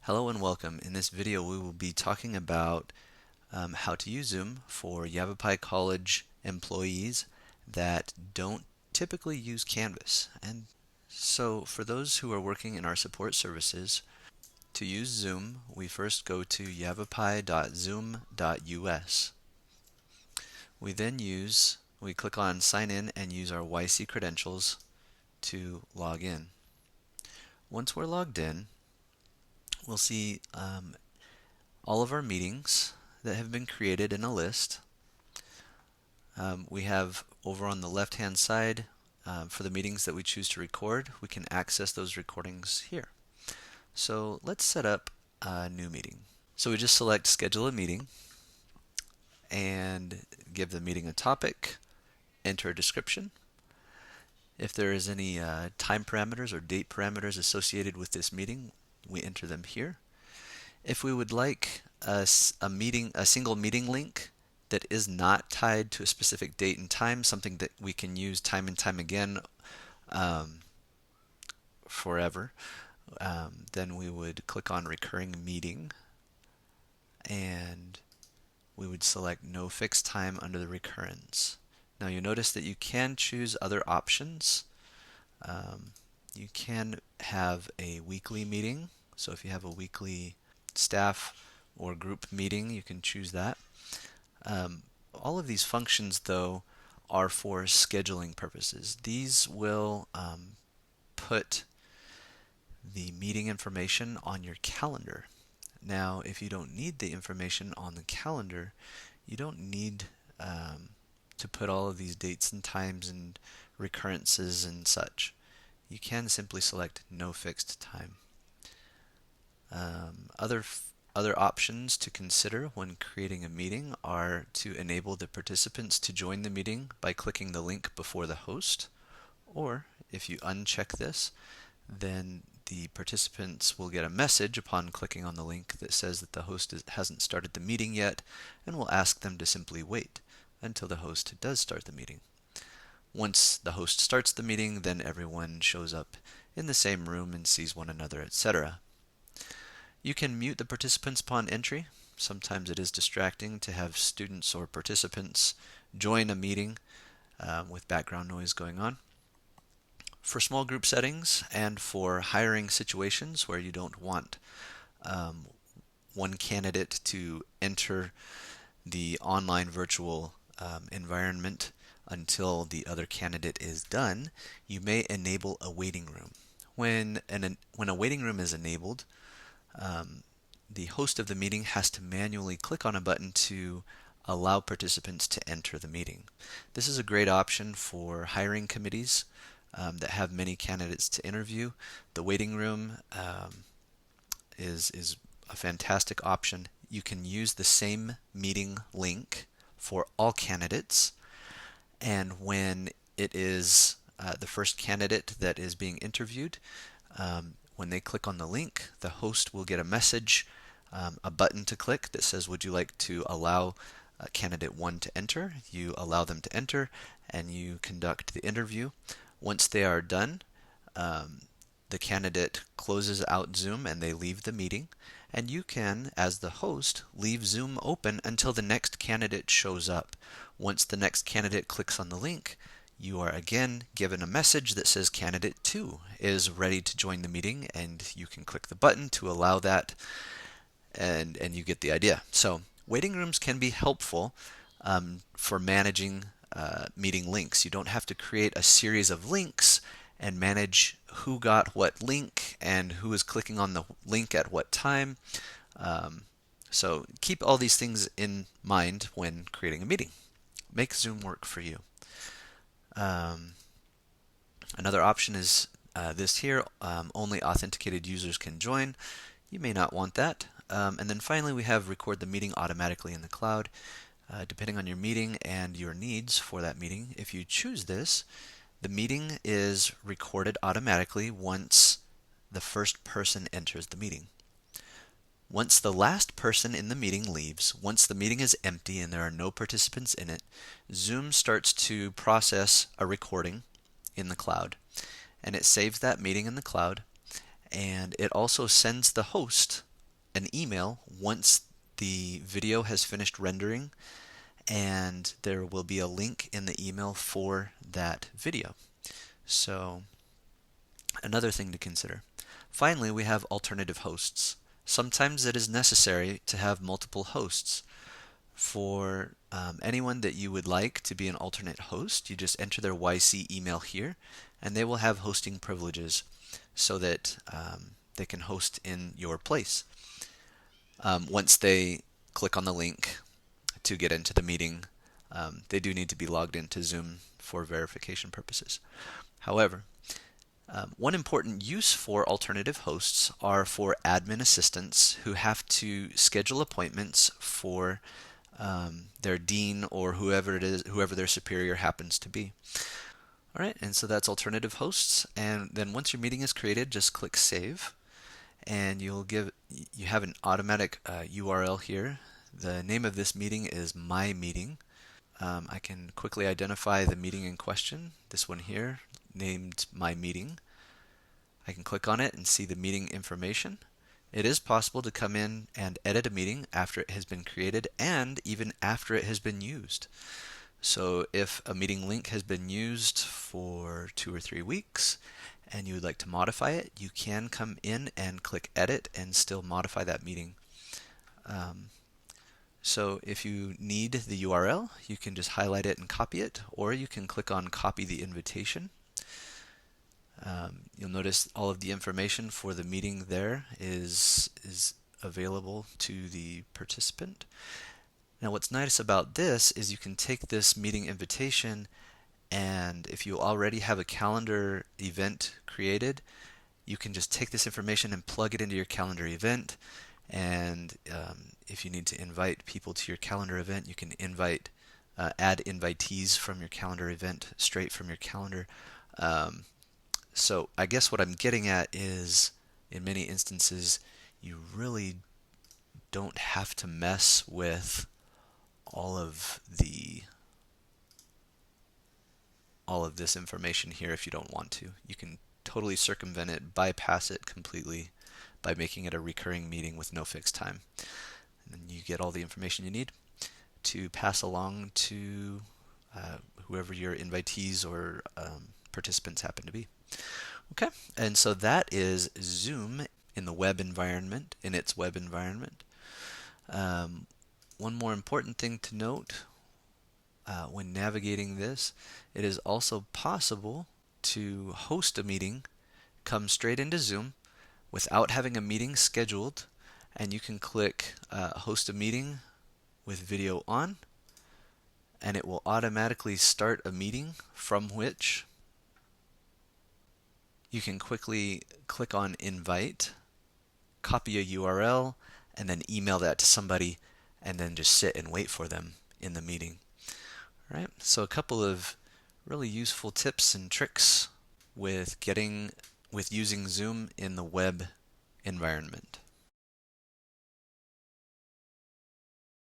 Hello and welcome. In this video we will be talking about how to use Zoom for Yavapai College employees that don't typically use Canvas. And so for those who are working in our support services, to use Zoom we first go to yavapai.zoom.us. We click on sign in and use our YC credentials to log in. Once we're logged in, we'll see all of our meetings that have been created in a list. We have over on the left hand side for the meetings that we choose to record, we can access those recordings here. So let's set up a new meeting. So we just select schedule a meeting and give the meeting a topic, enter a description. If there is any time parameters or date parameters associated with this meeting, we enter them here. If we would like a single meeting link that is not tied to a specific date and time, something that we can use time and time again forever, then we would click on recurring meeting and we would select no fixed time under the recurrence. Now you'll notice that you can choose other options. You can have a weekly meeting. So if you have a weekly staff or group meeting, you can choose that. All of these functions, though, are for scheduling purposes. These will put the meeting information on your calendar. Now, if you don't need the information on the calendar, you don't need to put all of these dates and times and recurrences and such. You can simply select no fixed time. Other options to consider when creating a meeting are to enable the participants to join the meeting by clicking the link before the host, or if you uncheck this, then the participants will get a message upon clicking on the link that says that the host hasn't started the meeting yet, and will ask them to simply wait until the host does start the meeting. Once the host starts the meeting, then everyone shows up in the same room and sees one another, etc. You can mute the participants upon entry. Sometimes it is distracting to have students or participants join a meeting with background noise going on. For small group settings and for hiring situations where you don't want one candidate to enter the online virtual environment until the other candidate is done, you may enable a waiting room. When a waiting room is enabled, the host of the meeting has to manually click on a button to allow participants to enter the meeting. This is a great option for hiring committees that have many candidates to interview. The waiting room is a fantastic option. You can use the same meeting link for all candidates, and when it is the first candidate that is being interviewed, when they click on the link, the host will get a message, a button to click that says, would you like to allow candidate 1 to enter? You allow them to enter and you conduct the interview. Once they are done, the candidate closes out Zoom and they leave the meeting, and you can, as the host, leave Zoom open until the next candidate shows up. Once the next candidate clicks on the link, you are again given a message that says candidate 2 is ready to join the meeting, and you can click the button to allow that, and you get the idea. So waiting rooms can be helpful for managing meeting links. You don't have to create a series of links and manage who got what link and who is clicking on the link at what time. So keep all these things in mind when creating a meeting. Make Zoom work for you. Another option is this here, only authenticated users can join. You may not want that. And then finally we have record the meeting automatically in the cloud. Depending on your meeting and your needs for that meeting, if you choose this, the meeting is recorded automatically once the first person enters the meeting. Once the last person in the meeting leaves, once the meeting is empty and there are no participants in it, Zoom starts to process a recording in the cloud, and it saves that meeting in the cloud, and it also sends the host an email once the video has finished rendering, and there will be a link in the email for that video. So another thing to consider. Finally, we have alternative hosts. Sometimes it is necessary to have multiple hosts. For anyone that you would like to be an alternate host, you just enter their YC email here, and they will have hosting privileges so that they can host in your place. Once they click on the link to get into the meeting, they do need to be logged into Zoom for verification purposes. However, one important use for alternative hosts are for admin assistants who have to schedule appointments for their dean or whoever it is, whoever their superior happens to be. All right, and so that's alternative hosts. And then once your meeting is created, just click Save, and you have an automatic URL here. The name of this meeting is My Meeting. I can quickly identify the meeting in question. This one here, named My Meeting. I can click on it and see the meeting information. It is possible to come in and edit a meeting after it has been created and even after it has been used. So if a meeting link has been used for 2 or 3 weeks and you would like to modify it, you can come in and click edit and still modify that meeting. So if you need the URL, you can just highlight it and copy it, or you can click on copy the invitation. You'll notice all of the information for the meeting there is available to the participant. Now what's nice about this is you can take this meeting invitation, and if you already have a calendar event created, you can just take this information and plug it into your calendar event. And if you need to invite people to your calendar event, you can add invitees from your calendar event straight from your calendar. So I guess what I'm getting at is, in many instances, you really don't have to mess with all of this information here if you don't want to. You can totally circumvent it, bypass it completely by making it a recurring meeting with no fixed time. And then you get all the information you need to pass along to whoever your invitees or participants happen to be. Okay, and so that is Zoom in the web environment, in its web environment. One more important thing to note when navigating this, it is also possible to host a meeting, come straight into Zoom without having a meeting scheduled, and you can click host a meeting with video on, and it will automatically start a meeting from which you can quickly click on invite, copy a URL, and then email that to somebody, and then just sit and wait for them in the meeting. All right, so a couple of really useful tips and tricks with using Zoom in the web environment.